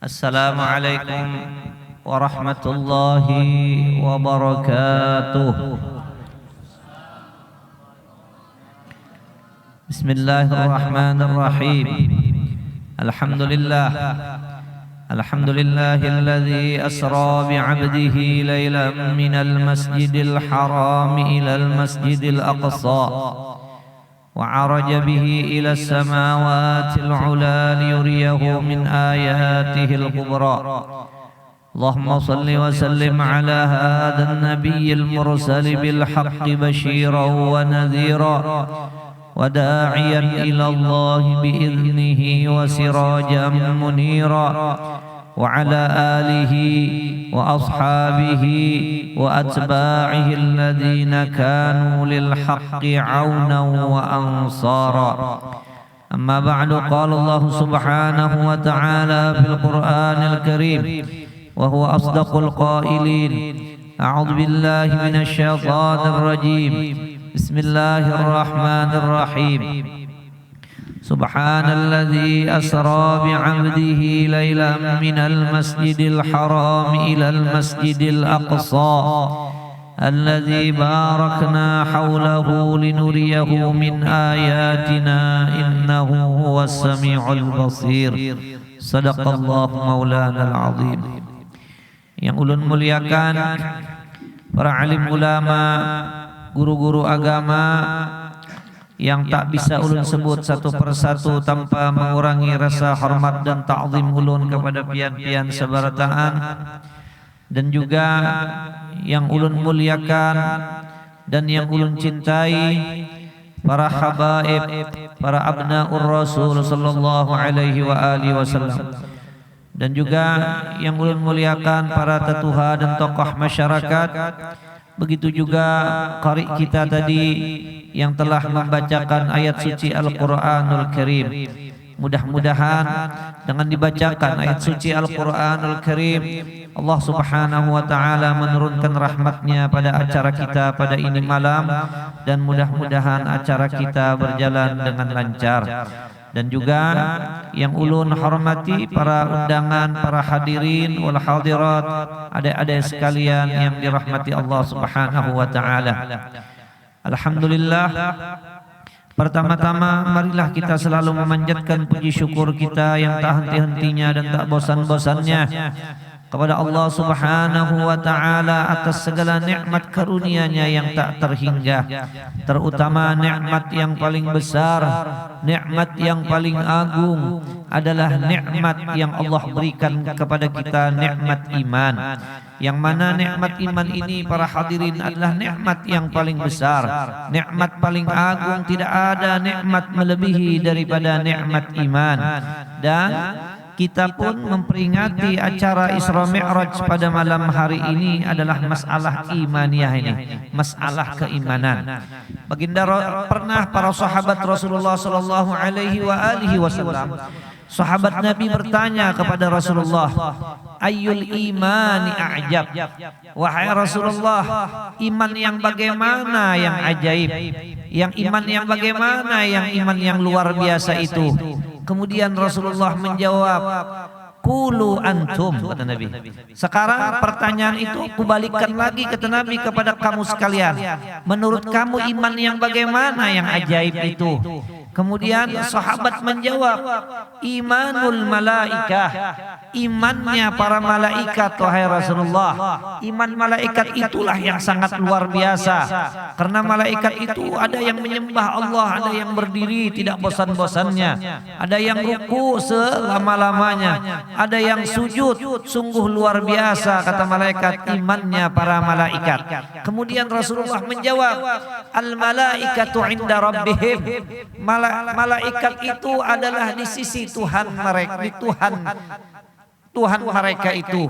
Assalamualaikum warahmatullahi wabarakatuh. Bismillahirrahmanirrahim. Alhamdulillahilladzi asra bi'abdihi laylan minal masjidil haram ilal masjidil aqsa وعرج به إلى السماوات العلى ليريه من آياته الكبرى. اللهم صل وسلم على هذا النبي المرسل بالحق بشيرا ونذيرا وداعيا إلى الله بإذنه وسراجا منيرا وعلى آله وأصحابه وأتباعه الذين كانوا للحق عونا وأنصارا. أما بعد، قال الله سبحانه وتعالى في القرآن الكريم وهو أصدق القائلين: أعوذ بالله من الشيطان الرجيم، بسم الله الرحمن الرحيم. سبحان الذي أسرى بعبده ليلا من المسجد الحرام إلى المسجد الأقصى الذي باركنا حوله لنريه من آياتنا إنه هو السميع البصير. صدق الله مولانا العظيم. Yang ulun muliakan para alim ulama, guru-guru agama yang tak bisa ulun sebut satu persatu tanpa mengurangi rasa hormat dan ta'zim ulun kepada pian-pian sebarataan, dan juga yang ulun muliakan dan yang ulun cintai para habaib, para abnaur Rasul sallallahu alaihi wa alihi wasallam, dan juga yang ulun muliakan para tetuha dan tokoh masyarakat. Begitu juga qari kita tadi yang telah membacakan ayat suci Al-Quranul Karim. Mudah-mudahan dengan dibacakan ayat suci Al-Quranul Karim, Allah subhanahu wa ta'ala menurunkan rahmatnya pada acara kita pada ini malam, dan mudah-mudahan acara kita berjalan dengan lancar. Dan juga yang ulun hormati para undangan, para hadirin wal hadirat, adik-adik sekalian yang dirahmati Allah subhanahu wa ta'ala. Alhamdulillah, pertama-tama marilah kita selalu memanjatkan puji syukur kita yang tak henti-hentinya dan tak bosan-bosannya kepada Allah subhanahu wa ta'ala atas segala nikmat karunia-Nya yang tak terhingga, terutama nikmat yang paling besar, nikmat yang paling agung adalah nikmat yang Allah berikan kepada kita, nikmat iman. Yang mana nikmat iman ini para hadirin adalah nikmat yang paling besar, nikmat paling agung. Tidak ada nikmat melebihi daripada nikmat iman. Dan kita pun memperingati acara Isra Mi'raj pada malam hari ini adalah masalah imaniyah ini, masalah keimanan. Baginda pernah para sahabat Rasulullah sallallahu alaihi wa alihi wasallam, sahabat Nabi bertanya kepada Rasulullah, ayyul imani a'jab? Wahai Rasulullah, iman yang bagaimana yang ajaib? Yang iman yang bagaimana yang iman yang luar biasa itu? Kemudian Rasulullah menjawab, qulu antum, kata Nabi. Sekarang pertanyaan itu aku balikkan lagi kata Nabi kepada kamu sekalian. Menurut kamu iman yang bagaimana yang ajaib itu? Kemudian sahabat menjawab, imanul malaikah, imannya para malaikat wahai Rasulullah. Iman malaikat itulah yang sangat luar biasa. Karena malaikat itu ada yang menyembah Allah, ada yang berdiri tidak bosan-bosannya, ada yang ruku selama-lamanya, ada yang sujud. Sungguh luar biasa kata malaikat imannya para malaikat. Kemudian Rasulullah menjawab, al malaikatu inda rabbihim, malaikat itu adalah di sisi Tuhan mereka, di Tuhan mereka itu.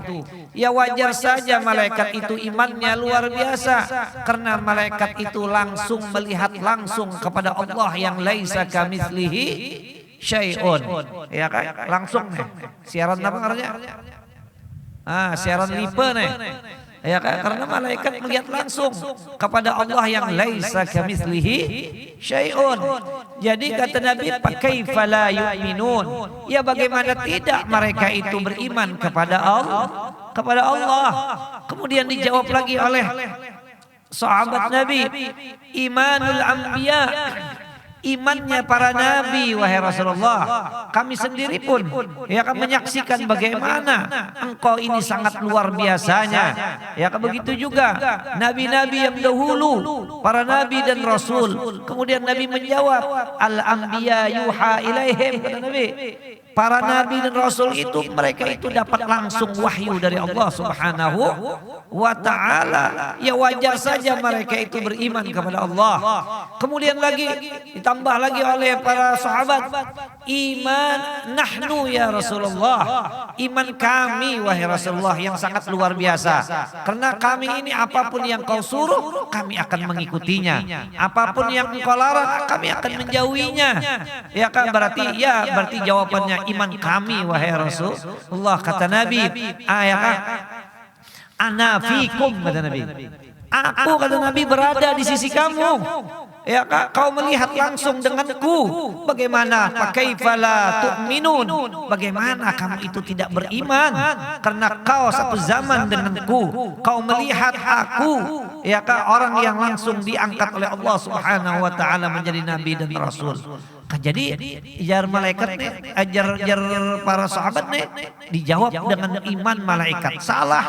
Ya wajar saja malaikat itu imannya luar biasa, karena malaikat itu langsung melihat langsung kepada Allah yang laisa kamitslihi syai'un. Ya kan? Langsung nih. Siaran apa namanya? Siaran lipe nih. Ya kan? Karena malaikat melihat langsung kepada Allah yang laisa kamitslihi syai'un. Jadi kata Nabi, "Fakaifa la yu'minun?" Ya bagaimana tidak mereka itu beriman kepada Allah? Kepada Allah. Kemudian dijawab lagi oleh sahabat Nabi, "Imanul anbiya." Imannya para nabi, wahai Rasulullah, kami sendiri pun ya kan menyaksikan bagaimana engkau ini sangat luar biasanya. Ya kan begitu juga nabi-nabi yang dahulu, para nabi dan rasul. Kemudian Nabi menjawab, al-anbiya yuha ilaihim, kata Nabi. Para nabi dan rasul itu mereka itu dapat langsung wahyu dari Allah Subhanahu wa ta'ala. Ya wajar saja mereka itu beriman kepada Allah. Kemudian lagi ditambah lagi oleh para sahabat, iman nahnu ya Rasulullah. Iman kami wahai Rasulullah yang sangat luar biasa. Karena kami ini apapun yang kau suruh kami akan mengikutinya. Apapun yang engkau larang kami akan menjauhinya. Ya kan berarti jawabannya iman kami wahai Rasulullah. Kata Nabi, ana fikum, kata Nabi. Aku, kata Nabi, berada di sisi kamu. Ya kak, kau melihat langsung denganku. Bagaimana? Fakaifa la tu'minun? Bagaimana kamu itu tidak beriman? Karena kau satu zaman denganku. Kau melihat aku. Ya kak, orang yang langsung diangkat oleh Allah Subhanahu wa ta'ala menjadi nabi dan rasul. Jadi ajar malaikat nih, ajar para sahabat nih, dijawab dengan iman malaikat salah,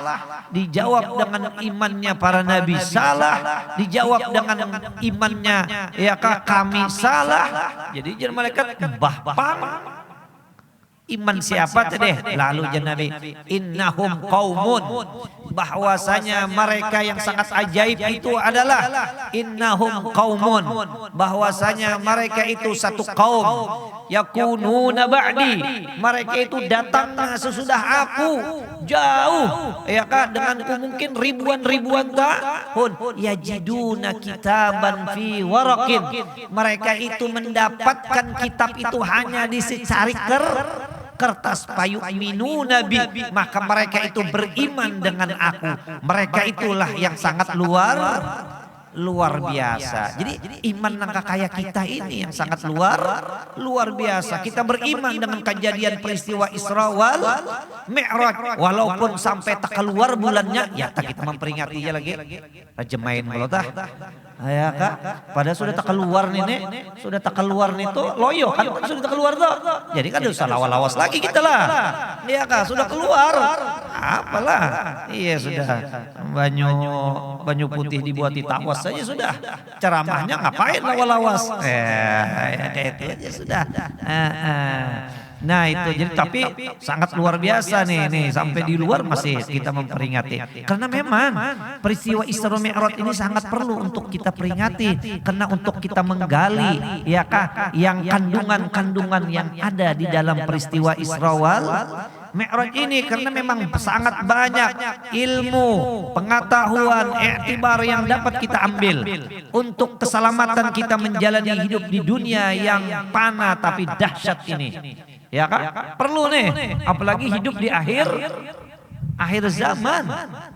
dijawab dengan imannya para nabi salah, dijawab dengan imannya ya kami salah. Jadi ajar malaikat bahpang iman siapa tadi? Lalu ajar Nabi, innahum qaumun, bahwasanya mereka yang sangat ajaib itu adalah innahum qaumun, bahwasanya mereka itu satu kaum, yakununa ba'di, mereka itu datangnya sesudah aku jauh ya kan, denganku mungkin ribuan tahun, yajiduna kitaban fi waraqin, mereka itu mendapatkan kitab itu hanya di secari kertas, payu minu nabi, maka mereka itu beriman dengan aku. Mereka itulah yang sangat luar biasa. Jadi iman nangka kaya kita ini yang sangat luar biasa. Kita beriman dengan kejadian peristiwa Isra wal Mi'raj, walaupun sampai tak keluar bulannya, ya kita memperingatinya lagi. Rajemain melotah. Ya kak, padahal sudah tak keluar nih, sudah tak keluar nih tuh loyo kan, sudah tak keluar tuh. Jadi kan udah lawas lagi kita lah. Iya kak, sudah keluar. Apalah, iya sudah banyu putih dibuat di takwas saja sudah. Ceramahnya ngapain lawas-lawas? Kayak itu aja sudah. Nah itu jadi tapi sangat luar biasa nih sampai di luar masih kita memperingati. Karena memang peristiwa Isra Mi'raj ini sangat perlu untuk kita peringati, karena untuk kita menggali ya kah yang kandungan-kandungan yang ada di dalam peristiwa Isra wal Mi'raj ini, karena memang sangat banyak ilmu, pengetahuan, iktibar yang dapat kita ambil untuk keselamatan kita menjalani hidup di dunia yang panah tapi dahsyat ini. Ya kak, perlu nih, apalagi hidup di akhir zaman.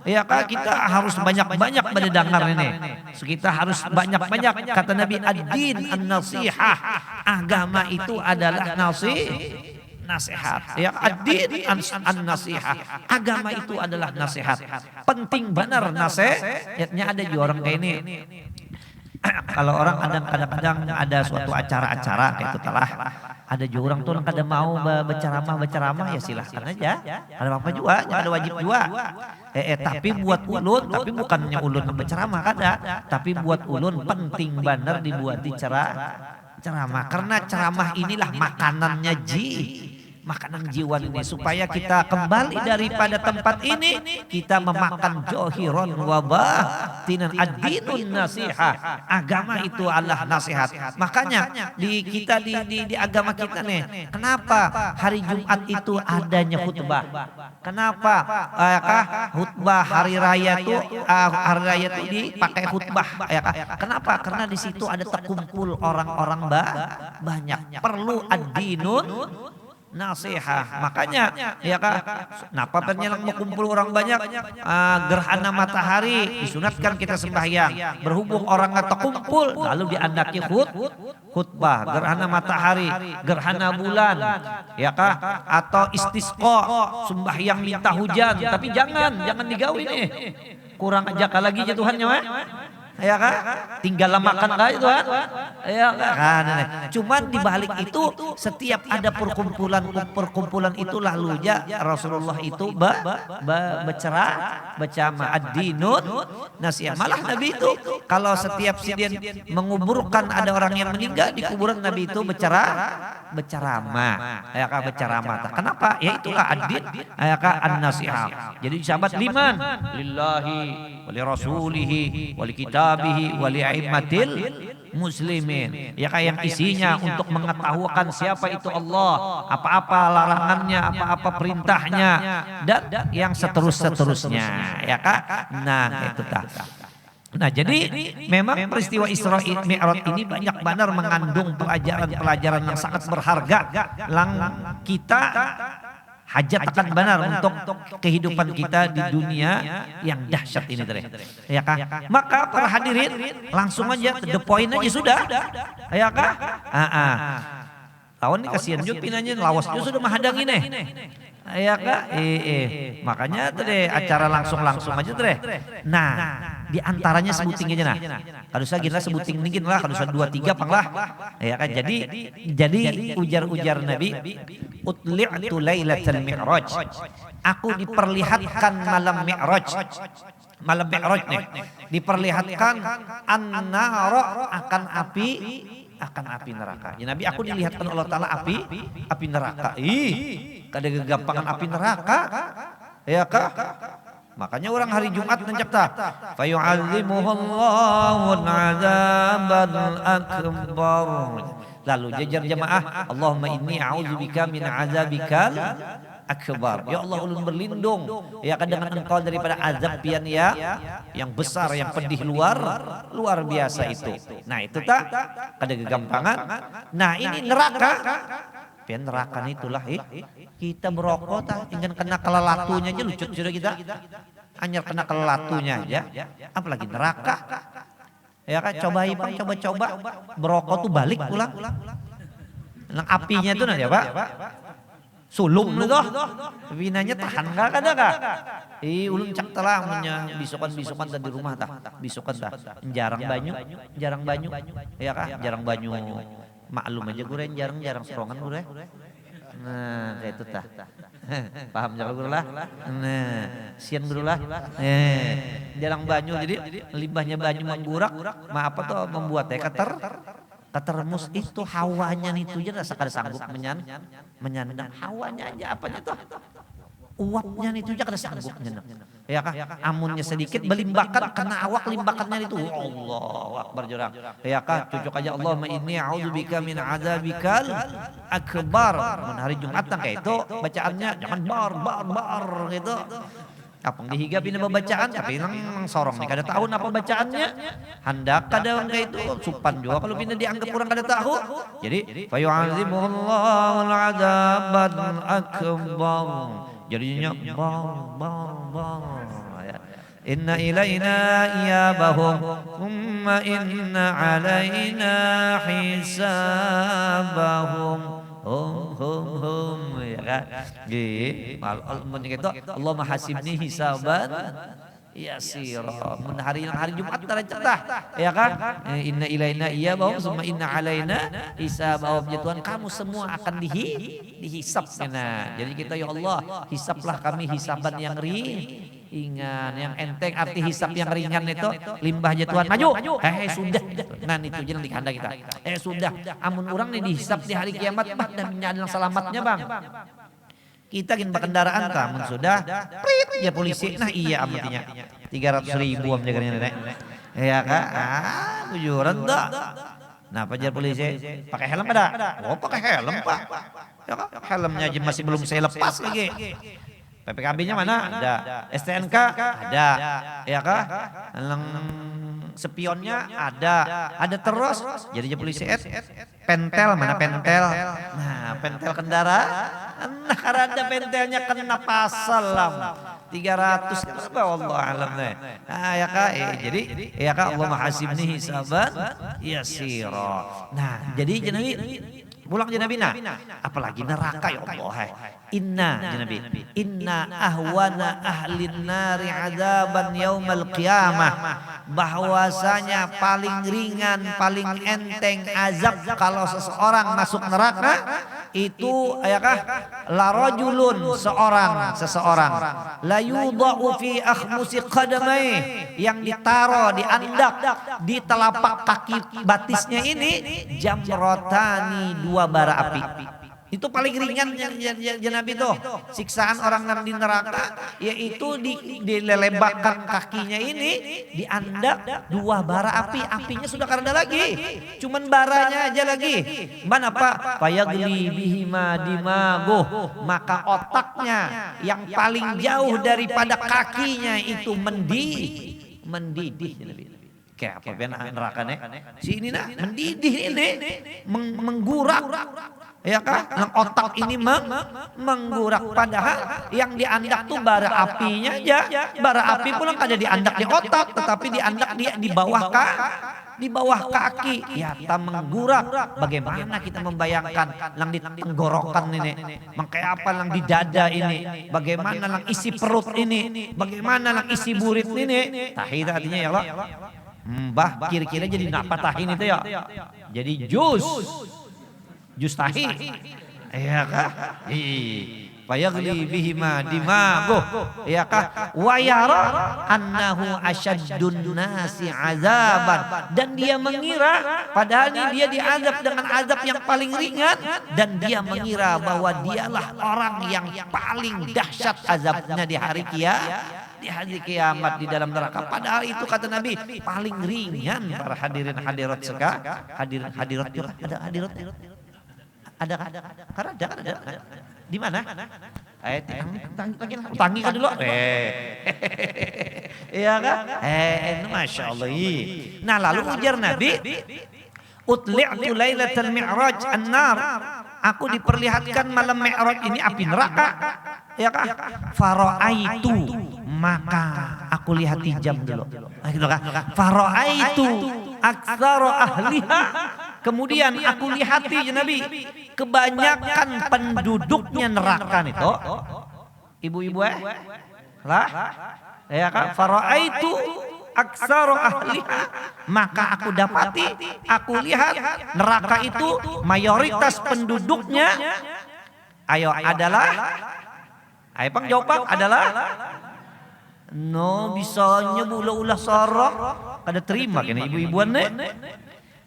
Ya kak, kita harus banyak-banyak mendengar ini. Kita harus banyak-banyak, kata Nabi, ad-din an-nasihah. Agama itu adalah nasihat. Ya, ad-din an-nasihah. Agama itu adalah nasihat. Penting benar nasihatnya. Ada juga orang kayak ini. Kalau orang kadang-kadang ada suatu acara-acara kayak itu telah. Ada juga orang tuh kadang mau berceramah ya silahkan aja. Ada apa juga, ada wajib juga. Tapi buat ulun, tapi bukannya ulun berceramah kada, tapi buat ulun penting benar dibuat ceramah. Karena ceramah inilah makanannya makanan jiwa ini, supaya kita kembali daripada tempat ini kita memakan johiron wabah tinan ad-dinun nasihah. Agama itu adalah nasihat. Makanya di agama kita nih, kenapa hari Jumat itu adanya khutbah? Kenapa khutbah hari raya itu dipakai khutbah? Kenapa? Karena di situ ada terkumpul orang-orang banyak. Perlu ad-dinun nasihat. Makanya ya kak, kenapa penyelang berkumpul orang banyak, gerhana matahari disunatkan kita sembahyang. Berhubung orang nggak terkumpul, lalu diandaki khutbah. Gerhana matahari, gerhana bulan, ya kak, atau istisqa, sembahyang minta hujan. Tapi jangan digawi nih. Kurang aja lagi jatuhannya, weh. Ya kan? Tinggal makan aja itu kan? Ya kan? Cuman di balik itu setiap ada perkumpulan itu lalu aja Rasulullah itu berceramah ad-dinun nasihat. Malah Nabi itu kalau setiap sidin menguburkan ada orang yang meninggal di kuburan, Nabi itu berceramah. Ya kan? Berceramah. Kenapa? Ya itulah ad-din, ya kan? An-nasihat. Jadi sahabat liman lillahi wa li rasulihi wa li kitabihi wa li a'immatil muslimin. Ya kayak yang isinya untuk mengetahukan siapa itu Allah, apa-apa larangannya, apa-apa perintahnya, dan yang seterusnya, ya Kak. Nah, itu tak. Nah, jadi memang peristiwa Isra Mi'raj ini banyak benar mengandung pelajaran-pelajaran yang sangat berharga yang kita hajat akan benar untuk kehidupan kita di dunia yang dahsyat ini, ya kah? Maka para hadirin langsung aja the point aja sudah, ya kah? Lawan ini kasihan juga pinanya, lawasnya sudah menghadang ini. Ya kak, makanya tadi acara langsung aja tadi. Nah, di antaranya sebuting aja nah. Kalau saya gila sebuting dingin lah, kalau saya 2-3 panglah. Ya kan, jadi ujar Nabi, utli'tu lailatal mi'raj. Aku diperlihatkan malam mi'raj. Malam mi'raj nih, diperlihatkan an-nara akan api neraka. Ya Nabi, aku dilihatkan Allah Ta'ala api neraka. Kada kegampangan api neraka. Ya kak? Makanya orang hari Jumat mencipta fayu'adzimuhullahu al-'adzabal akbar. Lalu jajar jemaah, Allahumma inni a'udzubika min 'adzabikal akbar. Ya Allah, ulun berlindung ya kan dengan engkau daripada azab pian ya yang besar, yang pedih luar biasa itu. Nah, itu tak ada kegampangan. Nah, ini neraka. Pian neraka itulah kita berokok tak ingin kena kelelatunya aja lucu sudah kita. Hanya kena kelelatunya aja, apalagi neraka. Ya kan, coba berokok tuh balik pulang. Nang apinya itu nanti Pak. Sulung lu toh, binanya tahan gak kada kak? Ulun cak telah bisokan tadi rumah tak, bisokan tak, jarang banyu, ya kak, jarang banyu, maklum aja gue jarang serongan gue. Nah kayak itu tak, paham jalan gue lah, nah sian gue lah, jarang banyu jadi limbahnya banyu menggurak, apa tuh membuat ketermus itu hawanya itu aja rasa kada sanggup menyandang hawanya aja apanya tuh uapnya itu aja kada sanggup menyandang, ya kah? Amunnya sedikit belimbakan kena awak limbakannya itu, Allahu akbar jurang, ya kah? Cucuk aja Allahumma inni a'udzubika min adzabikal akbar. Hari Jumat kayak itu bacaannya jangan bar gitu. Apang dihigapin apa bacaan, tapi nang sorong nih kada tahu apa bacaannya. Hendak kada kayak itu supan juga kalau pindah dianggap kurang kada tahu. Jadi fayu'adzimuhullahu al-'adzabal akbar. Jadinya inna ilaina iyabahum thumma inna alaina hisabahum. Hum ya kan. Gitu. Allah mahasibni hisaban yasira. Mun hari Jumat tara cerdah ya kan. Inna ilaina iyabahum summa inna alaina hisabahum. Ya Tuhan, kamu semua akan dihisab. Nah, jadi kita ya Allah, hisablah kami hisaban yang ringan, yang enteng. Arti hisab yang ringan itu limbah jatuhan maju. Sudah. Nah itu jangan dikanda kita. Sudah. Amun orang nih dihisab di hari kiamat dan menyadang selamatnya bang. Kita ingin berkendaraan amun sudah. Prit ya polisi. Nah iya amatinya 300.000 am jaganya nenek. Ya kak. Bujuran tak. Nah pajar polisi pakai helm ada? Oh pakai helm pak. Ya kak. Helmnya aja masih belum saya lepas lagi. PPKB-nya mana? Ada. STNK? Ada. Ya kah? spionnya ada terus jadinya polisi pentel mana pentel. Nah, pentel kendaraan. Nah, karena ada pentelnya kena pasal lam 300 apa Allah alam nih. Nah, ya Kak, jadi ya Kak Allah mahasibni hisaban yasira. Nah, jadi Nabi pulang Nabi nah, apalagi neraka ya Allah. Inna Nabi, inna ahwana ahlin nari adaban yaumal qiyamah. Bahwasanya paling ringan, paling enteng azab kalau seseorang masuk neraka itu ayakah la rajulun seseorang la yudha'u fi akhmusi qadamai yang ditaruh di andak di telapak kaki batisnya ini jamrotani 2 bara api. Itu paling ringan ya Nabi tuh. Siksaan orang yang di neraka yaitu dilelebakan kakinya ini diandak 2 bara api. Apinya sudah karena lagi. Cuman baranya aja lagi. Mana Pak? Fayagli bihima dimago. Maka otaknya yang paling jauh daripada kakinya itu mendidih ya Nabi. Kayak apa benar neraka nih? Si ini nah mendidih ini menggurak. Ya kan? Yang otak ini menggurak padahal yang diandak tuh bara apinya aja. Bara api pun kada diandak di otak tetapi diandak di bawah kaki. Ya tak menggurak. Bagaimana kita membayangkan lang di tenggorokan ini, mengkayak apa lang di dada ini, bagaimana lang isi perut ini, bagaimana lang isi burit ini. Tahin artinya ya Allah. Mbah kira-kira jadi napa tahin itu ya? Jadi jus tahi. Iya kah? Fayagli bihima dimago. Iya kah? Wa yara annahu asyaddun nasi azaban. Dan dia mengira padahal dia diazab dengan azab yang paling ringan dan dia mengira bahwa dialah orang yang paling dahsyat azabnya di hari kiamat di dalam neraka. Padahal itu kata Nabi paling ringan para hadirin hadirat hadirin hadirat ada hadirat. Ada. Di mana? Tangi kan dulu. Iya kan? Masya Allah. Nah lalu ujar Nabi, utli'tu lailatal mi'raj an-nar. Aku diperlihatkan malam mi'raj ini api neraka. Ya kan? Fara'aitu. Maka aku lihat jam dulu. Gitu kan? Fara'aitu aktsara ahliha. Kemudian aku lihati ya Nabi, kebanyakan penduduknya neraka itu ibu-ibu lah ya kan, faraitu aktsara ahliha, maka aku dapati, aku lihat neraka itu mayoritas penduduknya adalah Pang jawab adalah no bisanya ulah sorok kada terima kena ibu-ibuan nih.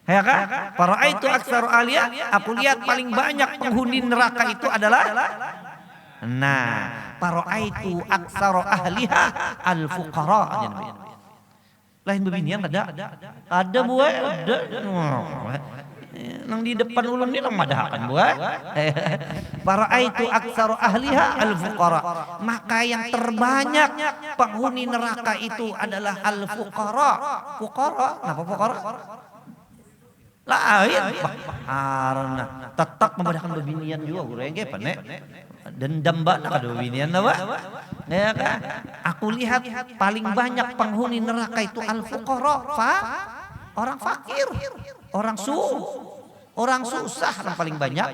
Ya kan? Faraitu aktsara ahliha, aku lihat paling banyak penghuni neraka itu adalah faraitu aktsara ahliha al-fuqara. Lain beginian ada buah ada. Nang di depan ulun ni nang madahakan buah. Faraitu aktsara ahliha al-fuqara. Maka yang terbanyak penghuni neraka itu adalah al-fuqara. Fuqara, napa fuqara? Lain karena tetap membadakan bebinian juga gue engke pane dendam banget kada bebinian apa ya kan. Aku lihat paling banyak penghuni neraka itu al-fuqara, orang fakir, orang susah yang paling banyak.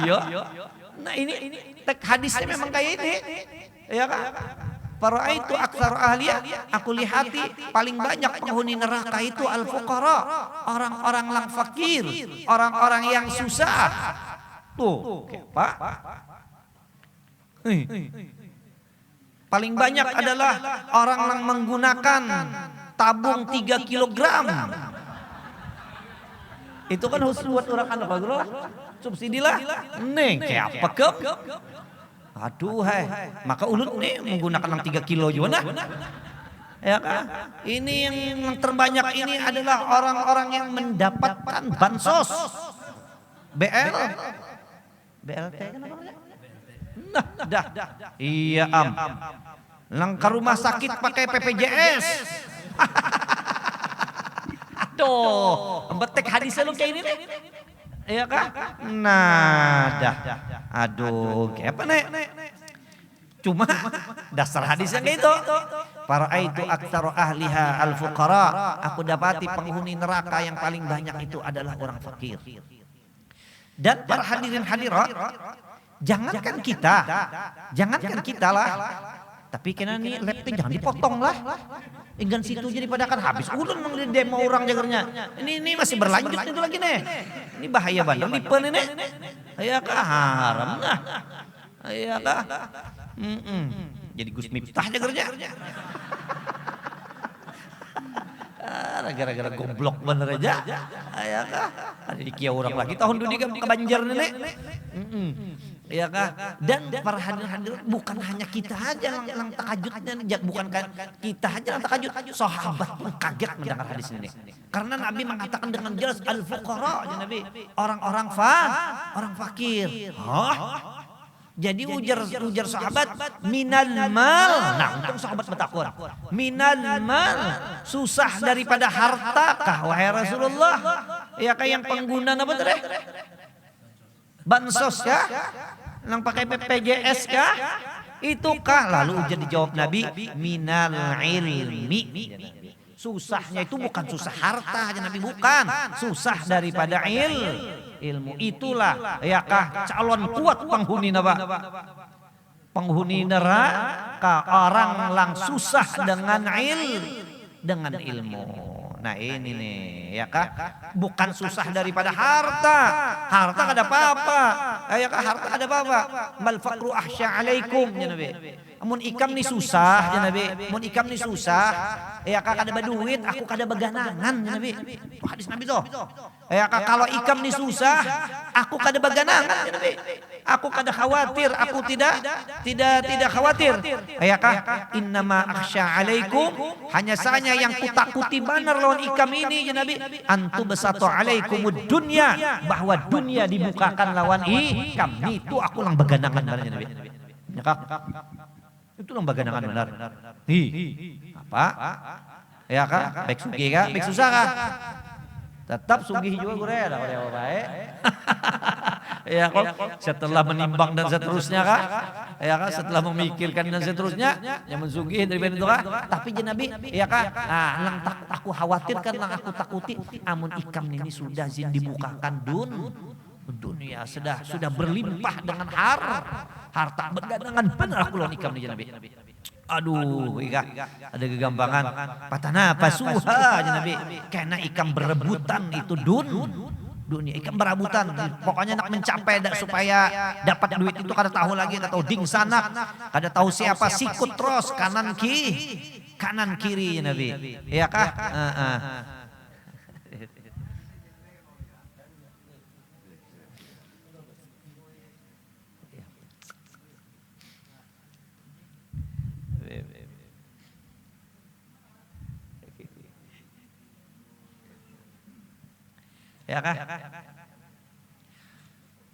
Iya. Nah ini hadisnya memang kayak ini ya kan. Faraitu aktsara ahliha, aku lihati paling banyak penghuni neraka itu al-fuqara, orang-orang yang fakir, orang-orang yang susah. Tuh, Pak. Paling banyak adalah orang yang menggunakan tabung 3 kilogram. Itu kan khusus buat orang apa bro? Subsidi lah. Neng, kayak apa ke? Aduh maka ulun nih menggunakan yang 3 kilo juga nah. Ya kan? Ini yang terbanyak ini adalah orang-orang yang mendapatkan bansos. BLT kan namanya? Nah, dah. Iya Lang ke rumah sakit pakai PPJS. Aduh, betek hadis lu kayak ini nih. Iya kah? Nah, dah. Aduh, kayak apa nek? Cuma dasar hadisnya kayak itu. Para itu aktsara ahliha al-fuqara. Aku dapati penghuni neraka yang paling banyak itu adalah orang fakir. Dan para hadirin hadirat, jangankan kita lah. Tapi kena nih laptop jangan dipotong lah. Enggan situ jadi pada kan habis. Ulun mengenai demo orang jagernya. Ini masih berlanjut itu lagi nih. Ini bahaya banget. Lipen ini. Ya kah haram nah. Ya kah. Jadi Gus Miftah jagernya. Gara-gara goblok bener aja. Ya kah. Ada dikia orang lagi tahun dunia ke Banjar nenek. Ya kah? Dan para hadirin bukan hanya kita aja yang takajudnya, bukan kita aja yang takajud. Sahabat pun kaget mendengar hadis ini. Karena Nabi mengatakan dengan jelas al-fuqara, ya Nabi, orang fakir. Hah? Jadi ujar sahabat minal mal. Nah, untung sahabat bertakwa. Minal mal, susah daripada harta kah wahai Rasulullah? Ya kah yang pengguna apa tadi? Bansos kah? Yang pakai BPJS kah? Itu kah? Lalu ujar dijawab Nabi, minal ilmi. Susahnya itu bukan susah harta aja Nabi, bukan. Susah daripada ilmu. Itulah ya kah calon kuat penghuni neraka. Penghuni neraka orang lang susah dengan ilmu. Nah ini nih ya kah, bukan susah daripada harta. Harta kada apa-apa. Ya kah, harta kada apa-apa. Mal faqru ahsya alaikum ya Nabi. Mun ikam ni susah ya Nabi. Mun ikam ni susah, ya kah kada berduit, aku kada beganangan ya Nabi. Itu hadis Nabi tuh. Ya kah, kalau ikam ni susah, aku kada beganangan ya Nabi. Aku kada khawatir, aku tidak khawatir. Ya kah, innama akhsya alaikum, hanya saja yang kutakuti benar lawan ikam ini ya Nabi. Antu besatu alaikumud dunya, bahwa dunia dibukakan lawan ikam. Itu aku lang beganangan benar ya Nabi. Ya kah? Itu lang beganangan benar. Apa? Ya kah? Baik sugih kah? Baik susah kah? Tetap sugih juga gue ada apa baik. Ya kok setelah menimbang dan seterusnya kah? Ya kah, setelah memikirkan dan seterusnya yang mensugih dari itu kah? Tapi ya Nabi, ya kah? Nah, lang aku khawatirkan, lang aku takuti amun ikam ini sudah zin dibukakan dunia sudah berlimpah dengan harta beganangan benar aku lawan ikam nih Nabi. Aduh, ika ada kegampangan patana pasuha ya Nabi. Karena ikam berebutan itu dunia, ikam berebutan. Pokoknya nak mencapai supaya dapat duit itu kada tahu lagi, kada tahu ding sanak, kada tahu siapa, sikut terus kanan kiri ya Nabi. Ya kah? Ya kah?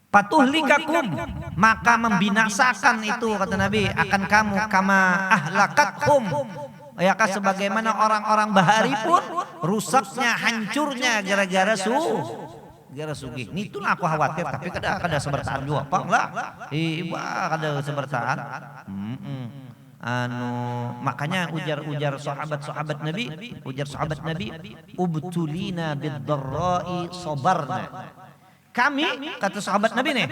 Patuhlikakum, maka membinasakan itu kata Nabi akan kamu kama ahlakathum. Ya kah, sebagaimana orang-orang bahari pun rusaknya, hancurnya gara-gara sugih. Itulah aku khawatir, tapi kada sebertaan juga apa lah. Kada sebertaan. Makanya ujar sahabat Nabi, ubtulina bid-dharra'i sabarna. Kami, kata sahabat Nabi nih,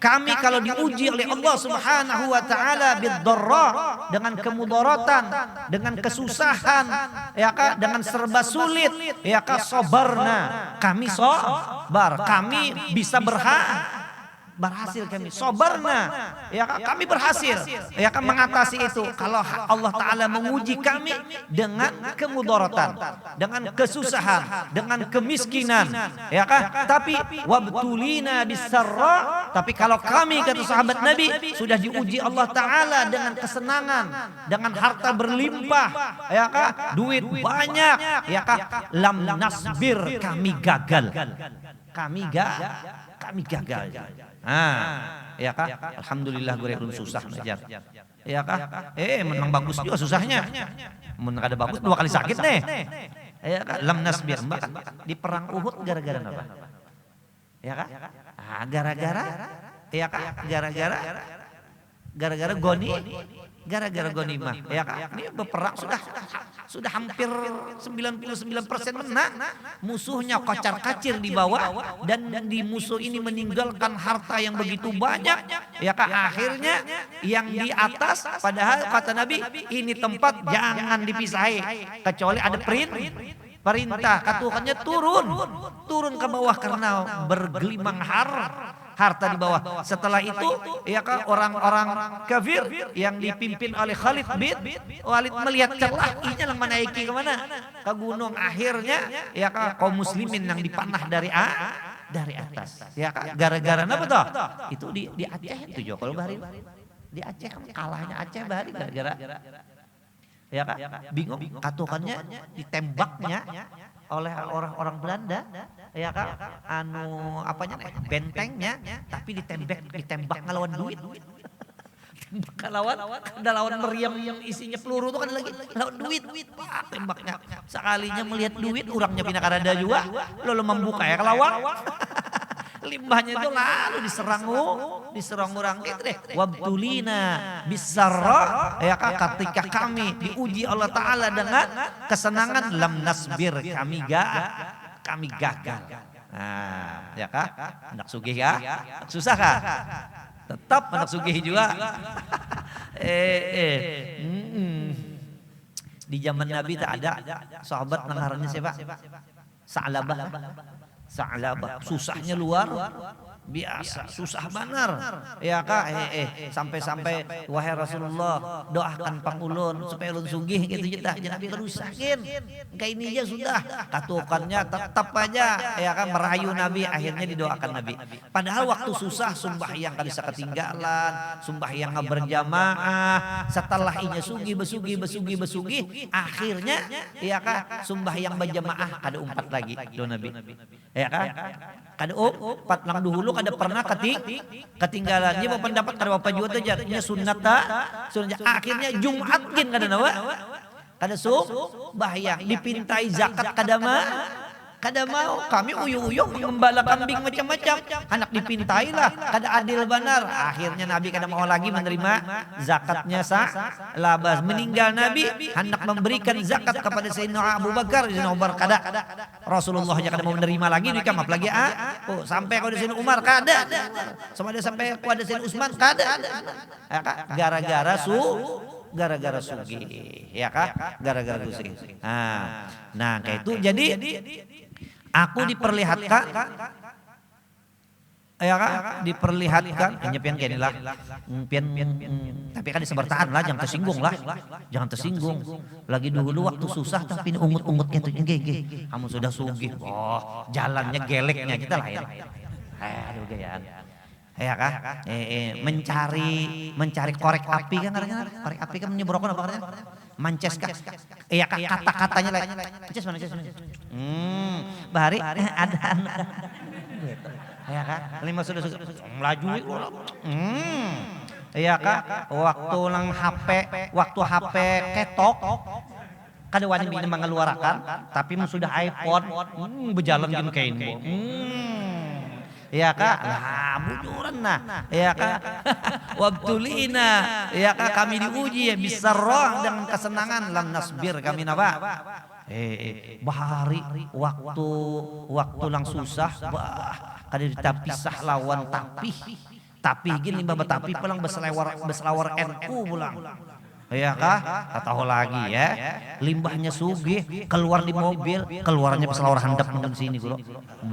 kami kalau diuji oleh Allah Subhanahu wa taala bid-dharra, dengan kemudaratan, dengan kesusahan, ya kah, dengan serba sulit, ya kah, sabarna. Kami sabar, kami bisa berhasil kami, sabarna, ya kami berhasil, ya kan mengatasi itu. Kalau Allah Ta'ala menguji kami dengan kemudaratan, dengan kesusahan, dengan kemiskinan, ya kan, tapi wabtulina bisarra, tapi kalau kami kata sahabat Nabi sudah diuji Allah Ta'ala dengan kesenangan, dengan harta berlimpah, ya kan, duit banyak, ya kan, lam nasbir, kami gagal. Kami gagal. Ya kah? Alhamdulillah gue belum susah ngajar. Ya kah? Menang bagus juga susahnya. Menang kada bagus 2 kali sakit nih. Ya kan? Lam nasbir. Bahkan di perang Uhud gara-gara apa? Ya kan? Ah, gara-gara ya kan? Gara-gara gonimah. Ya kan? Ini berperang sudah hampir 99% menang. Musuhnya kocar-kacir di bawah dan di musuh ini meninggalkan harta yang begitu banyak. Ya kan? Akhirnya yang di atas padahal kata Nabi ini tempat jangan dipisahi kecuali ada perintah katukannya turun ke bawah karena bergelimang harta di bawah. Setelah itu ya kan orang-orang kafir yang dipimpin oleh Khalid bin Walid melihat celah ini yang menaiki kemana? Ke gunung. Akhirnya ya kan kaum muslimin yang dipanah dari atas. Ya kan gara-gara apa toh? Itu di Aceh itu Jo kalau Bahari. Di Aceh kalahnya Aceh Bahari gara-gara ya kan bingung katukannya ditembaknya oleh orang-orang Belanda ya kan bentengnya tapi ditembak ngelawan duit lawan meriam yang isinya peluru itu kan lagi lawan duit tembaknya sekalinya melihat duit orangnya pindah karada juga lalu membuka ya kelawang limbahnya itu lalu diserang orang gitu deh. Wabtulina bisarra ya kan ketika kami diuji Allah Ta'ala dengan kesenangan lam nasbir kami gagal. Nah, ya kan? Anak sugih ya? Susah kan? Tetap anak sugih juga. Di zaman Nabi tak ada sahabat nengarannya siapa? Sa'labah, susahnya luar biasa, susah benar. Ya kak, sampai wahai Rasulullah doakan pangulun supaya ulun sugih gitu kita. Nabi kerusakin, kayak ini aja sudah. Katukannya tetap aja, ya kan merayu Nabi. Akhirnya didoakan Nabi. Padahal waktu susah sembahyang kan bisa ketinggalan, sembahyang berjamaah. Setelah inya besugi, akhirnya ya kan sembahyang berjamaah ada umpat lagi do Nabi. Ya kan? Kada umpat lang dulu kada pernah ketinggalannya mau pendapat kada apa juga terjadinya sunnat akhirnya Jumat gin kada nawa kada bahyang dipintai zakat kada mau kami uyung-uyung membala kambing macam-macam anak dipintai lah kada adil benar akhirnya Nabi kada mau lagi menerima zakatnya labas meninggal Nabi hendak memberikan zakat kepada Sayyidina Abu Bakar Sayyidina Umar kada Rasulullah kada mau menerima lagi nikam apalagi sampai kepada Sayyidina Umar kada sampai kepada Sayyidina Utsman kada gara-gara sugi ya kan gara-gara sugi nah kayak itu jadi aku diperlihatkan ya kan diperlihatkan nyepian kayak inilah tapi kan disebertaan lah jangan tersinggung lagi dulu waktu susah tapi ungut-ungut gitu kamu sudah sugih jalannya geleknya kita lain aduh gayaan ya kan mencari korek api kan katanya korek api kan menyebrokan apa katanya mances kah iya kah kata-katanya lain mances mana Bahari ada ya kan lima sudah melaju iya kah waktu HP ketok kada wani bina mengeluarkan tapi sudah iPhone berjalan gini kayak ini ya kak, bujuran nah, ya kak, wabtulina, ya kak kami diuji ya bisa roh dengan kesenangan lam nasbir kami napa, bahari waktu lang susah, kada ditapisah lawan tapi gini babat tapi pulang beselawar NU pulang. Ya kah? Tahu lagi ya. Limbahnya sugih keluar di mobil, keluarnya peselawar handap nang sini gua.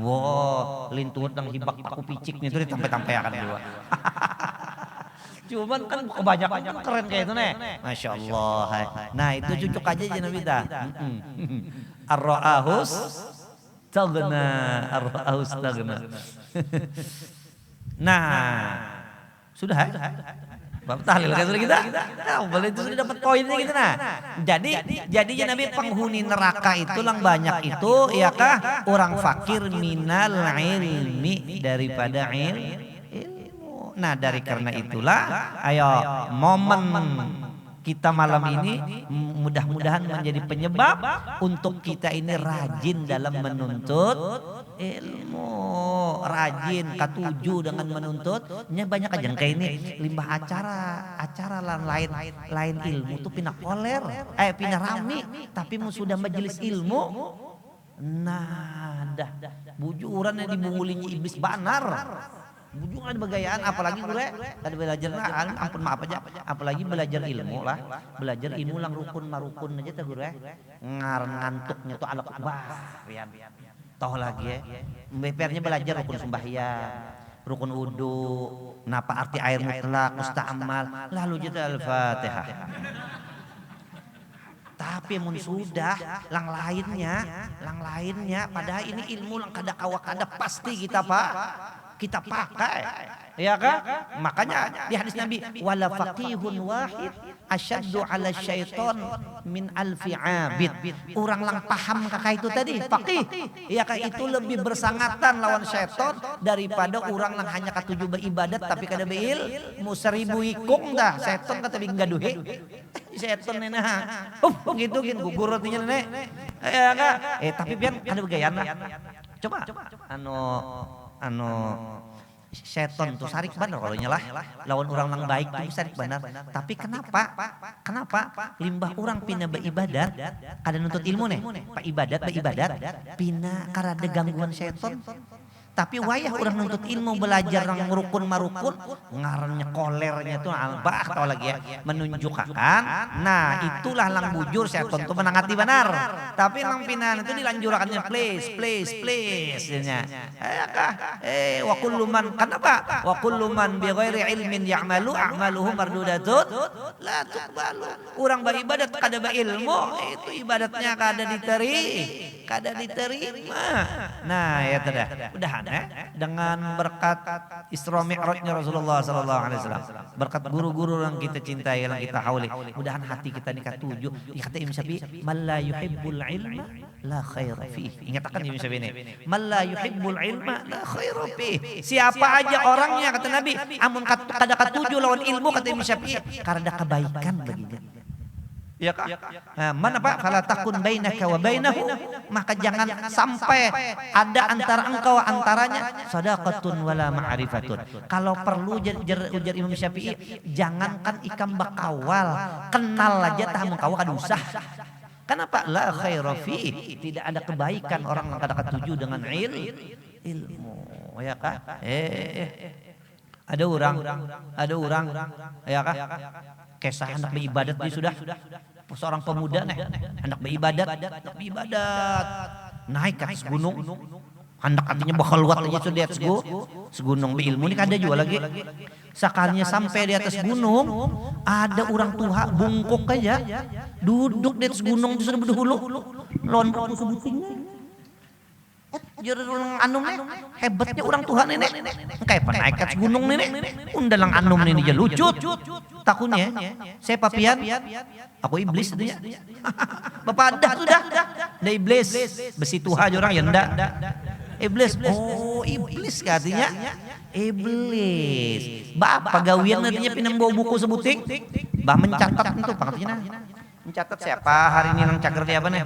Wow, lintuut nang hibak paku picik itu ditampe-tampeakan dua. Cuman kan kebanyakan keren kayak itu nih. Masya Allah. Nah itu cucuk aja jangan kita. Ar-ra'ahus tagna. Nah, sudah ya? Bab tahlil kan kita. Nah, boleh itu sudah dapat poinnya gitu nah. Jadi Nabi penghuni neraka itu lang banyak itu ya kah orang fakir minal ilmi daripada ilmu. Nah, dari karena itulah ayo momen kita malam ini mudah-mudahan menjadi penyebab untuk kita ini rajin dalam menuntut ilmu, rajin katuju dengan menuntutnya. Banyak aja kayak ini limbah acara lain ilmu tuh pindah koler, pindah rami, tapi sudah majelis ilmu. Nah, dah bujuran yang dibungulinya iblis banar. Bujung ada begayaan, apalagi gue kada belajar ampun maaf aja, apalagi belajar ilmu lah, belajar ilmu lang rukun marukun aja tuh gue ngantuknya tuh alat toh lagi ya, BPR-nya belajar rukun sembahyang, rukun wudu, napa arti air mutlak, musta'mal, lalu jadi al-fatihah. Tapi mun sudah lang lainnya padahal ini ilmu lang kada kawak kada pasti kita kita pakai, ya kan? Makanya di hadis Nabi, wala faqihun wahid asyaddu ala syaiton min alfi abid. Orang lang paham kakak itu tadi, faqih, ya kan, itu lebih bersangatan lawan syaiton daripada orang lang hanya katuju beribadat tapi kada beil mu 1000 ikung dah. Syaiton kata gaduhe. Syaiton nenek, gitu gin gugur artinya nenek, ya kan? Tapi pian kada begayan lah. Coba, seton tuh sarik benar kalau nyalah lawan orang lang baik tuh sarik benar. Tapi kenapa limbah orang pina beribadat kada nuntut ilmu nih pak ibadat pina karena ada gangguan seton. Tapi wayah orang nuntut ilmu belajar yang rukun marukun ngarannya kolernya tuh albah tau lagi ya menunjukkan. Nah itulah lang bujur seton tuh menangati benar. Tapi lang pinan itu dilanjurakannya please ya kah wa kullu man kenapa wa kullu man bi ghairi ilmin ya'malu a'maluhu mardudatun la tuqbalu. Orang beribadat kada berilmu itu ibadatnya kada diterima. Nah ya sudah udahan dengan berkat Isra Mi'rajnya Rasulullah sallallahu alaihi wasallam, berkat guru-guru yang kita cintai, yang kita hauli, mudahan hati kita ini katuju. Kata Imam Syafi'i, man la yuhibbul ilma la khaira fihi. Ingatkan Imam Syafi'i ini, man la yuhibbul ilma la khaira fihi. Siapa aja orangnya kata Nabi, amun kada katuju lawan ilmu kata Imam Syafi'i, karena ada kebaikan baginya. Ya kak, mana pak? Fala takun bainaka wa bainahu, maka jangan sampai ada antara engkau antaranya sadaqatun wala ma'rifatun. Kalau perlu ujar Imam Syafi'i, jangankan ikam bakawal, kenal aja tah mengkawal kada usah. Kenapa? La khaira fi, tidak ada kebaikan orang yang kada katuju dengan ilmu. Ya kak? Ada orang, ya kak? Kisah anak beribadat dia sudah seorang pemuda nih, anak beribadat naik ke atas gunung, hendak artinya bakal luat aja sudah di atas segunung berilmu ini kada juga lagi. Sekalinya sampai di atas gunung ada orang tua bungkuk aja duduk di atas gunung itu sudah berdahulu lawan batu sebutingnya. Jadi orang anum hebatnya orang Tuhan ini kayak naik ke atas gunung ini undalang anum ini aja lucut takutnya saya papian aku iblis itu ya bapak dah sudah ada iblis besi tuha aja orang ya ndak iblis iblis katanya iblis bapak gawian nantinya pinam bawa buku sebuting bah mencatat itu pakatnya mencatat siapa hari ini nang cager dia apa nih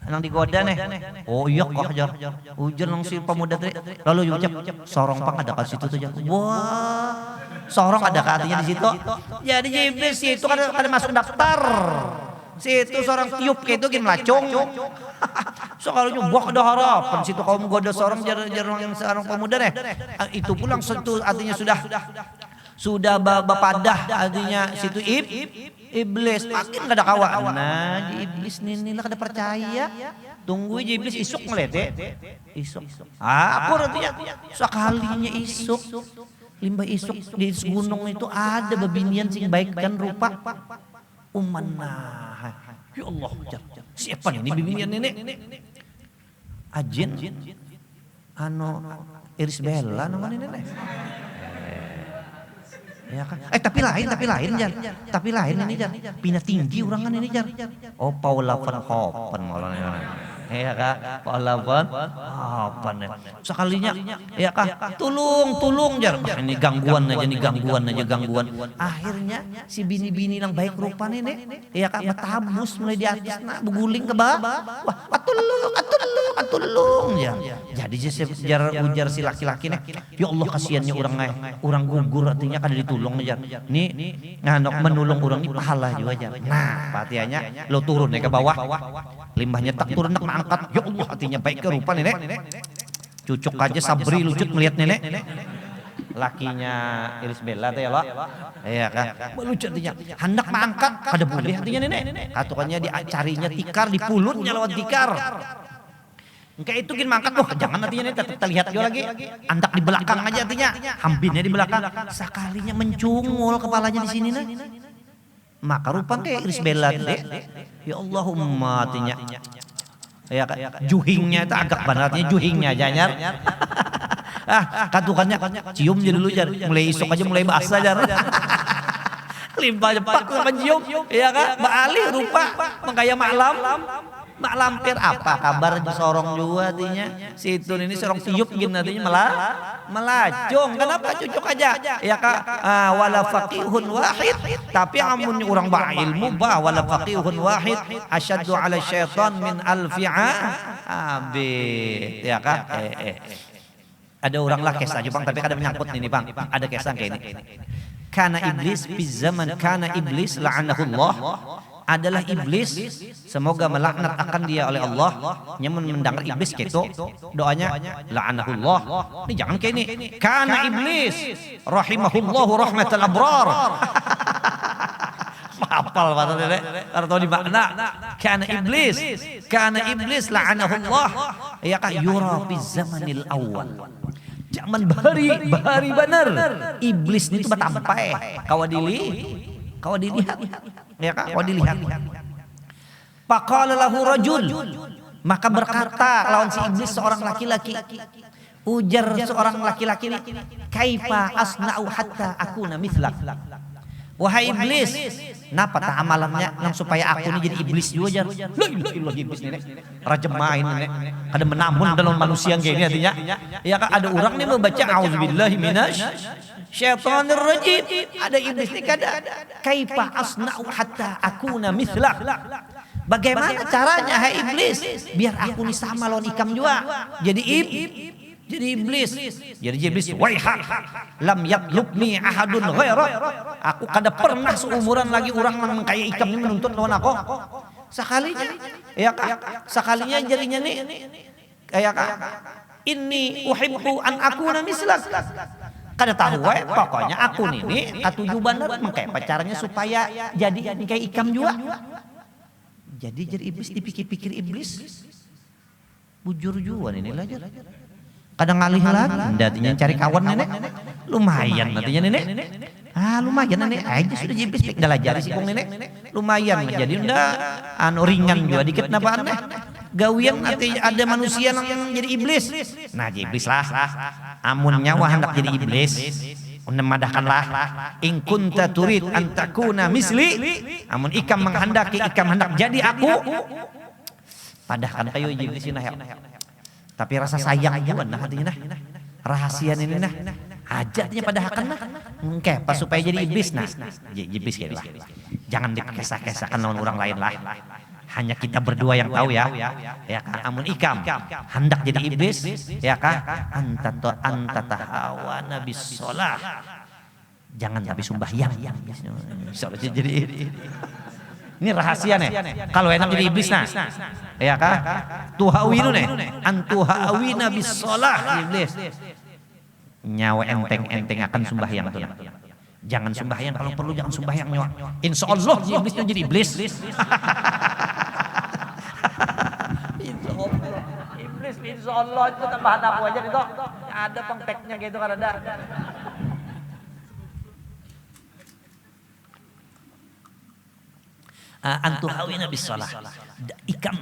nang digoda nih. Oh iya kok ajar. Ujar nang si pemuda tadi. Lalu ucap sorong pang ada ke situ tuh. Wah. Sorong ada artinya di situ. Jadi iblis itu kan masuk daftar. Si itu seorang tiup kayak itu gini melacung. So kalau nyubok ada harapan situ kaum goda seorang jarang seorang pemuda deh. Itu pulang sentuh artinya sudah bapadah artinya situ iblis makin gak ada kawan. Nah iblis nih lah kada percaya. Tunggu aja iblis isuk ngeliat isuk. Aku artinya sekalinya isuk. Limbah isuk di gunung itu ada babinian sing baik kan rupa. Umanah. Ya Allah. Siapa nih babinian ini? Ajin. Iris Bella namanya ini. Ya kan? Tapi lain Jar. Tapi lain ini Jar. Pina tinggi orang kan ini Jar. Oh Paula Van Hopen malah. Ya kah, pahlawan apa nih? Sekalinya ya kah, tulung jar. Ini gangguan aja gangguan. Akhirnya si bini-bini yang baik rupa nih, ya kah, bertabus mulai di atas, nah beguling ke bawah. Wah, atulung ya. Jadi ujar si laki-laki nih, ya Allah kasihannya orang gugur artinya kada ditulung aja. Nih nganok menulung orang ini pahala juga aja. Nah, patianya lo turun ya ke bawah. Limbahnya tak turun nak angkat. Ya Allah artinya baik ke rupa nenek. Cucuk aja sabri lucut melihat nenek. Lakinya Iris Bella teh ya lo. Iya kan. Lucut artinya. Hendak mangkat kada boleh artinya nenek. Katukannya dicarinya tikar di pulutnya lewat tikar. Kayak itu gin mangkat, wah jangan artinya nih kita lihat juga lagi. Andak di belakang aja artinya, hambinnya di belakang. Sekalinya mencungul kepalanya di sini nah. Maka rupanya kayak Iris Bella deh. Ya Allahumma artinya. Ya juhingnya itu agak bangetnya juhingnya janyar. Katukannya cium jadi dulu jar. Mulai isok aja mulai basah jar. Limpah jepak sama cium. Ya kan, Mbak Ali rupa mengkaya malam. Mak lampir apa kabar sorong juga artinya situ ini sorong tiup gini artinya melacung kenapa cucuk aja ya kak wala faqihun wahid tapi amunnya orang ilmu wala faqihun wahid asyaddu ala syaitan min alfi'a abid ya kak ada orang lah kisah Jepang tapi kada menyangkut ini bang ada kisah kayak ini kana iblis fi zaman kana iblis la'anahullah adalah iblis semoga melaknat akan dia oleh Allah nyamun mendengar iblis gitu doanya la'anahullah ini jangan kayak ini kana iblis rahimahullahu rahmatal abrar hafal padahal atau di makna kana iblis la'anahullah ya kah yura fi zamanil awal zaman bahari benar iblis itu batampai kau dilihat ya kak, kau dilihat. Faqala lahu rajul, maka berkata lawan si iblis seorang laki-laki. Ujar seorang laki-laki ini, kaifa asna'u hatta akuna mithlak. Wahai iblis, napa tak amalannya nang supaya aku ini jadi iblis juga jar. La ilaha illallah iblis ini. Raja main ini. Ada menamun dalam manusia kayak ini artinya. Ya kak, ada orang nih membaca auzubillahi minasy syaitanir rajim. Ada iblis ini kada. Kaifa asna'u hatta akuna mithlak. Bagaimana caranya hai iblis biar aku nih sama lawan ikam juga. Jadi iblis. Jadi iblis waiha lam yatlubni ahadun ghairak. Aku kada pernah seumuran lagi orang yang kayak ikam ini menuntut lawan aku. Sekalinya ya kak, sekalinya jadinya nih kayak kak. Inni uhibbu an akuna mislak. Kada tahu pokoknya aku nih katuju bener mengkayak pacarnya supaya jadi kayak ikam juga. Jadi iblis dipikir-pikir iblis. Bujur juga ini lah. Kadang ngalih lagi, nantinya cari kawan nenek, lumayan nantinya nenek. Lumayan nenek, aja sudah iblis dah lajari si kong nenek, lumayan. Jadi udah ringan juga dikit napa aneh. Gawian nanti ada manusia yang jadi iblis. Nah jadi iblis lah, amun nyawa hendak jadi iblis. Memadahkanlah in kunta turid an takuna misli amun ikam menghendaki ikam hendak jadi aku padahkan kayu iblis ini tapi rasa sayang juga nah hatinya nah rahasia ini nah hajatnya padahkan nah engke pas supaya jadi iblis nah iblis gitu lah jangan dikesah-kesahkan lawan orang lain lah hanya kita berdua yang tahu ya kan amun ikam hendak jadi iblis ya kan anta tahawa nabi sholah jangan habis sembahyang jadi ini rahasia nih kalau enak jadi iblis nah ya kan tuhawinu nih antuhawi nabi sholah iblis nyawa enteng akan sembahyang tuh jangan sembahyang kalau perlu jangan sembahyang nyawa insya Allah iblisnya jadi iblis Insya Allah itu tambahan aku aja itu ada pengteknya gitu kan ada. Antuhawina bis shalah. Ikam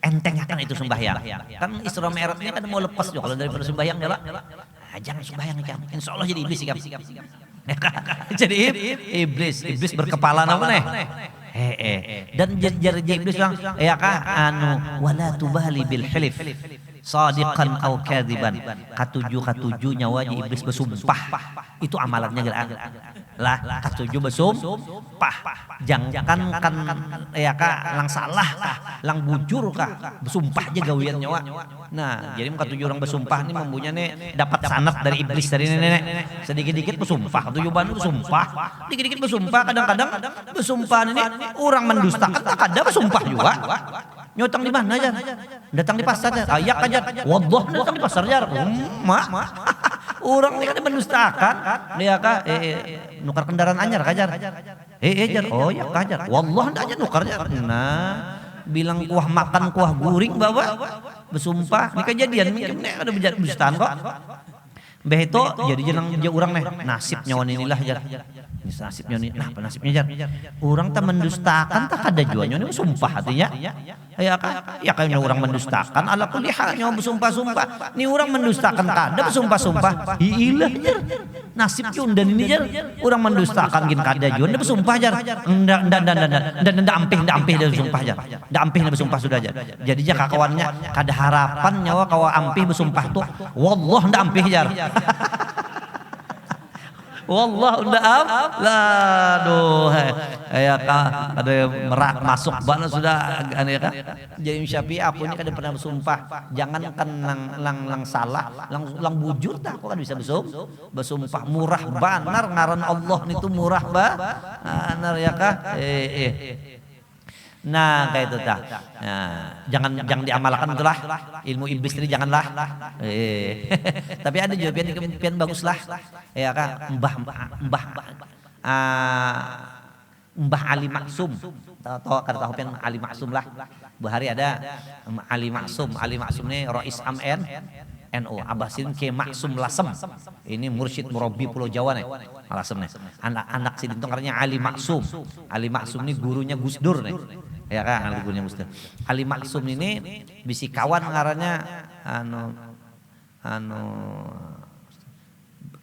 enteng akan itu sembahyang. Kan Isra Mi'rajnya kan mau lepas juga kalau daripada sembahyang ya lah. Jangan sembahyang ikam. Insya Allah jadi iblis ikam. Jadi iblis berkepala apa nih? Dan jar iblis bilang, ya kah wala tubali bil hilif sadiqan au kadziban. Katujuh nyawa iblis bersumpah. Itu amalannya lah katujuh bersumpah. Jangan kan ya kah lang salah kah, lang bujur kah, bersumpah aja gawian nyawa. Nah, jadi katujuh orang bersumpah ini mempunyai nih dapat sanad dari iblis dari nenek. Sedikit-dikit bersumpah, katujuh banu bersumpah, dikit-dikit bersumpah, kadang-kadang bersumpah ini orang mendustakan, tak ada bersumpah juga. Nyotang di mana aja? Datang di pasar aja. Ayak aja. Wallah datang di pasar aja. Orang ini kan mendustakan. Dia kah nukar kendaraan anyar kajar. Jar. Oh ya kajar. Wallah ndak aja nukar aja. Nah, bilang kuah makan kuah guring bawa bersumpah. Ini kejadian mungkin ada bejat-bejatan kok. Beh itu jadi jenang dia orang nih nasibnya inilah jar. Nasibnya nih, nah nasibnya jar. Orang tak mendustakan tak ada jualnya ini sumpah hatinya. Ya kayaknya orang mendustakan ala kulli halnya bersumpah-sumpah. Ini orang mendustakan kada bersumpah-sumpah. Ilah jar. Nasib dan ini jar. Orang mendustakan gin kada jual bersumpah jar. Ndak ampih dia bersumpah jar. Ndak ampih dia bersumpah sudah jar. Jadi jar kawannya kada harapan nyawa kawa ampih bersumpah tuh. Wallah ndak ampih jar. Wallah udah lah doh ya kah ada merak masuk bana sudah aneh kan jadi Syafi'i aku ini kada pernah bersumpah jangan kan lang salah lang bujur tak kok kan bisa bersumpah murah banar ngaran Allah itu murah banar ya kah nah kayak itu dah. Nah, jangan diamalkan itulah ilmu iblis ini janganlah. Tapi ada juga pian baguslah. Ya kan Mbah Ali Maksum. Tahu pian Ali Maksum lah. Bahari ada Ali Maksum. Ali Maksum ini Rois Amn NU Abasin ke Maksum Lasem. Ini mursyid murabi Pulau Jawa nih. Lasem nih. Anak si dintung karena Ali Maksum. Ali Maksum ini gurunya Gus Dur nih. Ya kan gurunya Gus Dur. Ali Maksum ini bisi kawan ngarannya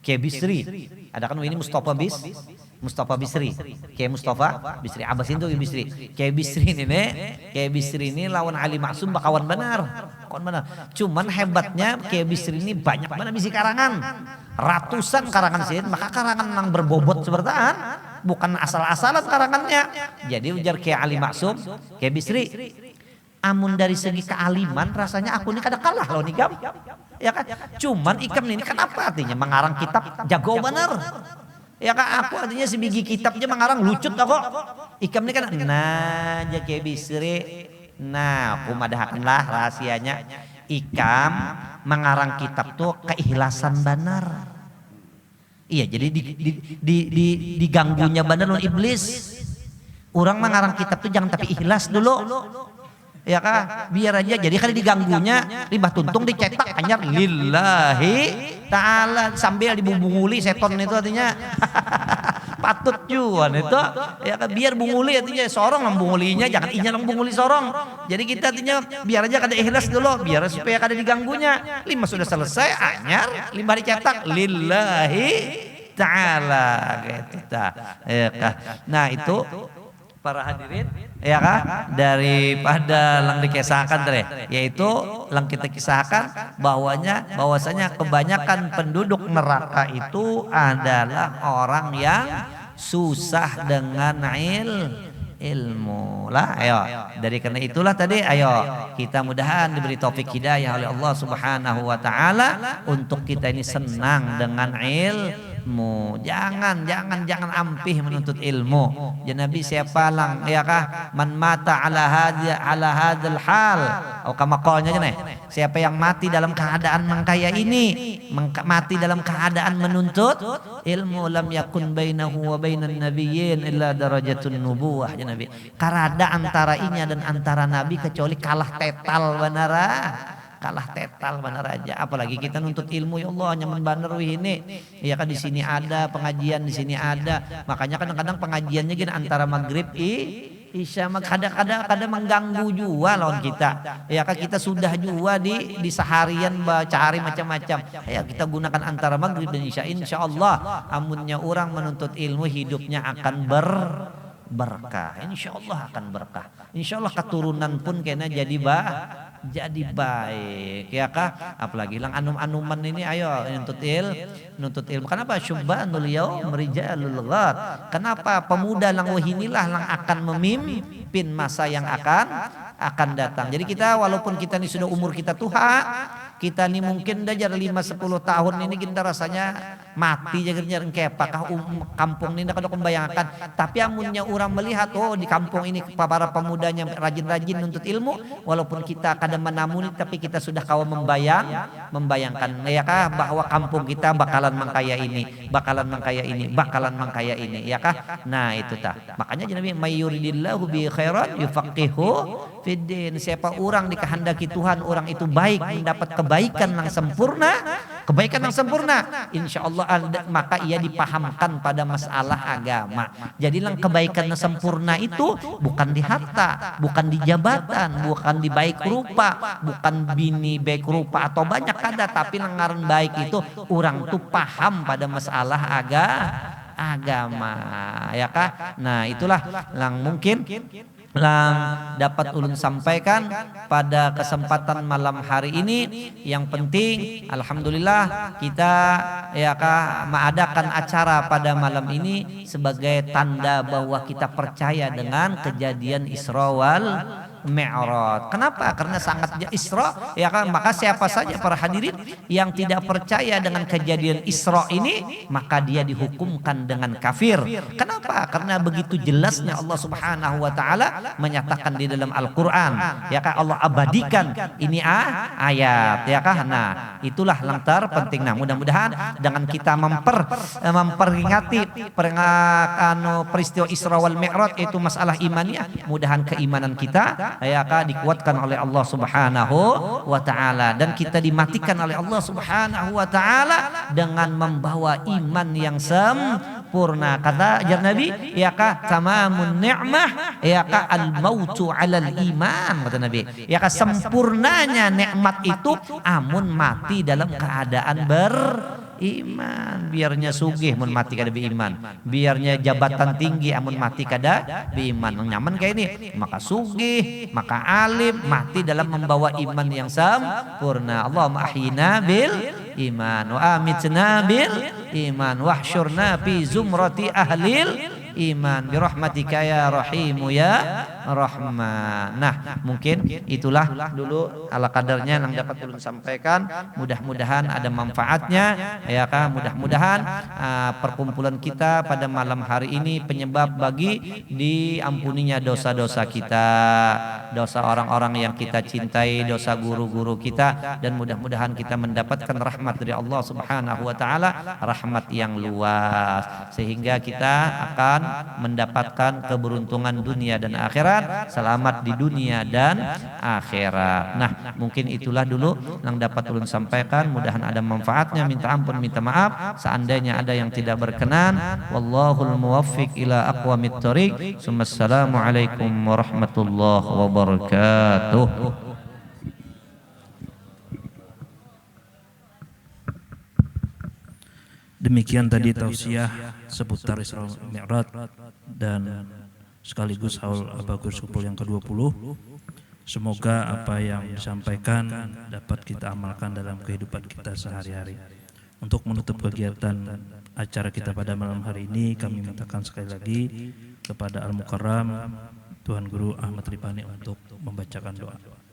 Kiai Bisri. Ada kan ini Mustafa Bisri. Kiai Mustafa Bisri Abasin tuh Bisri. Kiai Bisri ini lawan Ali Maksum bakawan benar. Cuman hebatnya Kiai Bisri ini banyak mana bisi karangan. Ratusan karangan sih, maka karangan yang berbobot sebertaan, bukan asal-asalan karangannya. Jadi ujar Kiai Ali Maksum, Kiai Bisri, amun dari segi kealiman rasanya aku ini kada kalah loh Ikam. Ya kan? Cuman Ikam ini kenapa artinya mengarang kitab jago bener. Ya kan aku artinya sebiji kitabnya mengarang lucut kok. Ikam ini kan nah aja Kiai Bisri. Nah, aku madahakanlah rahasianya. Ikam mengarang kitab tuh keikhlasan benar. Iya, jadi diganggunya benar oleh iblis. Orang mengarang kitab tuh jangan tapi ikhlas dulu. Ya kah? Biar aja jadi kan diganggunya limbah tuntung dicetak anyar lillahi ta'ala sambil dibunguli seton itu artinya patut juan itu ya kan biar bunguli artinya sorong lang bungulinya jangan inya lang bunguli sorong jadi kita artinya biar aja kada ikhlas dulu biar supaya kada diganggunya lima sudah selesai anyar limbah dicetak lillahi ta'ala gitu ya kah nah itu para hadirin ya kah daripada lang dikisahkan yaitu lang kita kisahkan bahwasanya kebanyakan penduduk neraka itu adalah orang yang susah dengan ilmu lah ayo dari karena itulah tadi ayo kita mudahan diberi taufik hidayah oleh Allah Subhanahu wa taala untuk kita ini senang dengan ilmu jangan ampih menuntut ilmu ya Nabi siapa lang ya kah man mata ala hadzal hal atau kama qalnya nih siapa yang mati dalam keadaan mengkaya ini mati dalam keadaan menuntut ilmu lam yakun bainahu wa bainan nabiyyin illa darajatun nubuwah ya Nabi karada antara inya dan antara nabi kecuali kalah tetal benar aja apalagi kita nuntut ilmu ya Allah nyaman bener ini ya kan di sini ada pengajian di sini ada makanya kadang-kadang pengajiannya gini antara maghrib isya kadang-kadang mengganggu juga lawan kita ya kan kita sudah juga di seharian cari macam-macam ya kita gunakan antara maghrib dan isya insyaallah amunnya orang menuntut ilmu hidupnya akan berkah. Insya Allah akan berkah. Insya Allah keturunan pun kena jadi baik, ya kah? Apalagi lang anum-anuman ini, ayo nuntut ilmu. Kenapa syubbanul yaum rijalul ghad? Kenapa pemuda lang wahinilah lang akan memimpin masa yang akan datang. Jadi kita walaupun kita ini sudah umur kita tua, kita ini mungkin udah jar 5-10 tahun ini kita rasanya mati jagar kepakah kampung ini kada membayangkan. Tapi amunnya orang melihat di kampung ini para pemudanya rajin-rajin nuntut ilmu, walaupun kita kada menamuni tapi kita sudah kawa membayangkan ya kah bahwa kampung kita bakalan mengkaya ini, bakalan mengkaya ini ya kah. Nah itu tah. Makanya Nabi mayyuridillahu bi khairan yufaqihu fiddin. Siapa orang dikehendaki Tuhan orang itu baik, mendapat kebaikan yang sempurna, insya Allah maka ia dipahamkan pada masalah agama. Jadilah kebaikan yang sempurna itu bukan di harta, bukan di jabatan, bukan di baik rupa, bukan bini baik rupa atau banyak kada, tapi lengaran baik itu orang tuh paham pada masalah agama ya kah. Nah itulah yang mungkin dapat ulun sampaikan pada kesempatan malam hari ini. Yang penting alhamdulillah kita ya kah mengadakan acara pada malam ini sebagai tanda bahwa kita percaya dengan kejadian Isra wal Mi'raj. Kenapa? Karena sangat Isra ya kan, maka siapa saja para hadirin yang tidak percaya dengan kejadian Isra ini maka dia dihukumkan dengan kafir. Kenapa? Karena begitu jelasnya Allah Subhanahu wa taala menyatakan di dalam Al-Qur'an ya kan, Allah abadikan ini ayat ya kan. Nah, itulah yang terpenting. Nah, mudah-mudahan dengan kita memperingati peristiwa Isra wal Mi'raj itu masalah imannya, mudahan keimanan kita ya kah dikuatkan oleh Allah Subhanahu wa taala dan kita dimatikan oleh Allah Subhanahu wa taala dengan membawa iman yang sempurna. Kata ajar Nabi ya kah tamamun ni'mah ya kah al mautu 'alal iman, kata Nabi. Ya kah sempurnanya nikmat itu amun mati dalam keadaan beriman. Biarnya sugih mun mati kada beriman, biarnya jabatan tinggi amun mati kada beriman. Nyaman kayak ini, maka sugih, maka alim, mati dalam membawa iman yang sempurna. Allahumma ahyina bil iman wa amitna bil iman wahsyurna fi zumrati ahlil iman birahmatika ya rahimu ya rahman. Nah mungkin itulah dulu ala kadarnya yang dapat ulun sampaikan. Mudah-mudahan ada manfaatnya ya kah. Mudah-mudahan perkumpulan kita pada malam hari ini penyebab bagi diampuninya dosa-dosa kita, dosa orang-orang yang kita cintai, dosa guru-guru kita, dan mudah-mudahan kita mendapatkan rahmat dari Allah Subhanahu wa taala, rahmat yang luas sehingga kita akan mendapatkan keberuntungan dunia dan akhirat, selamat di dunia dan akhirat. Nah mungkin itulah dulu yang dapat ulun sampaikan. Mudahan ada manfaatnya. Minta ampun, minta maaf seandainya ada yang tidak berkenan. Wallahul muwaffiq ila aqwamit thoriq. Assalamualaikum warahmatullahi wabarakatuh. Demikian tadi tausiah seputar Isra Mi'raj dan sekaligus haul Abagus Kupul yang ke-20. Semoga apa yang disampaikan dapat kita amalkan dalam kehidupan kita sehari-hari. Untuk menutup kegiatan acara kita pada malam hari ini, kami mintakan sekali lagi kepada Al-Mukarram Tuan Guru Ahmad Ribani untuk membacakan doa.